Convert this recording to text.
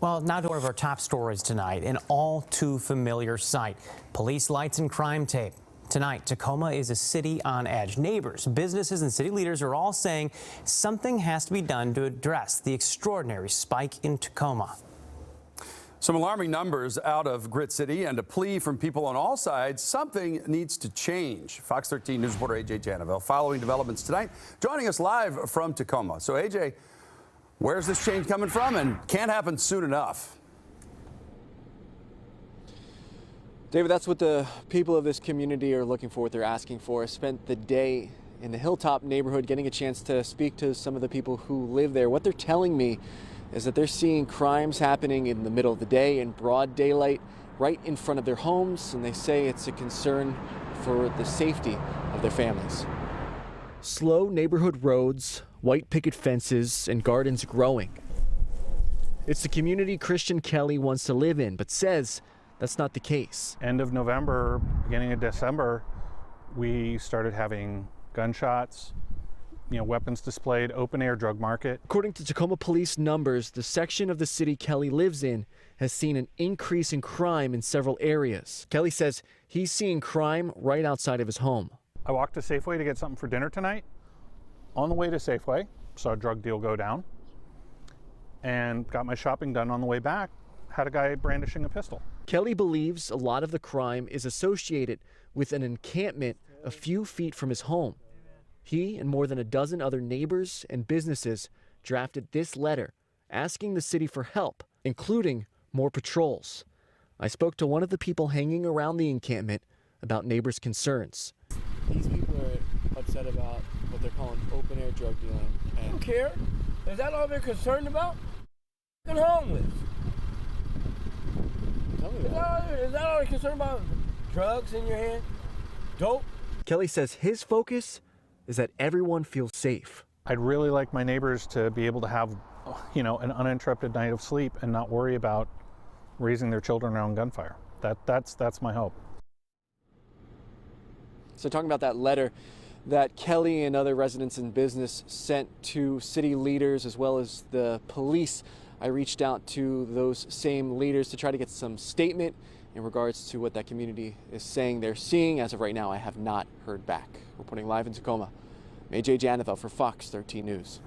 Well, now to one of our top stories tonight, an all too familiar sight. Police lights and crime tape. Tonight, Tacoma is a city on edge. Neighbors, businesses, and city leaders are all saying something has to be done to address the extraordinary spike in Tacoma. Some alarming numbers out of Grit City and a plea from people on all sides. Something needs to change. Fox 13 News reporter AJ Janaville following developments tonight, joining us live from Tacoma. So AJ, where's this change coming from, and can't happen soon enough? David, that's what the people of this community are looking for, what they're asking for. I spent the day in the Hilltop neighborhood getting a chance to speak to some of the people who live there. What they're telling me is that they're seeing crimes happening in the middle of the day in broad daylight right in front of their homes, and they say it's a concern for the safety of their families. Slow neighborhood roads, white picket fences, and gardens growing. It's the community Christian Kelly wants to live in, but says that's not the case. End of November, beginning of December, we started having gunshots, weapons displayed, open air drug market. According to Tacoma police numbers, the section of the city Kelly lives in has seen an increase in crime in several areas. Kelly says he's seeing crime right outside of his home. I walked to Safeway to get something for dinner tonight. On the way to Safeway, saw a drug deal go down and got my shopping done. On the way back, had a guy brandishing a pistol. Kelly believes a lot of the crime is associated with an encampment a few feet from his home. He and more than a dozen other neighbors and businesses drafted this letter asking the city for help, including more patrols. I spoke to one of the people hanging around the encampment about neighbors' concerns. These people are upset about what they're calling open air drug dealing. I don't care. Is that all they're concerned about? They're homeless. Tell me about it. Is that all they're concerned about? Drugs in your hand? Dope? Kelly says his focus is that everyone feels safe. I'd really like my neighbors to be able to have, an uninterrupted night of sleep and not worry about raising their children around gunfire. That's my hope. So talking about that letter that Kelly and other residents and business sent to city leaders as well as the police, I reached out to those same leaders to try to get some statement in regards to what that community is saying they're seeing. As of right now, I have not heard back. Reporting live in Tacoma, AJ Janaville for Fox 13 News.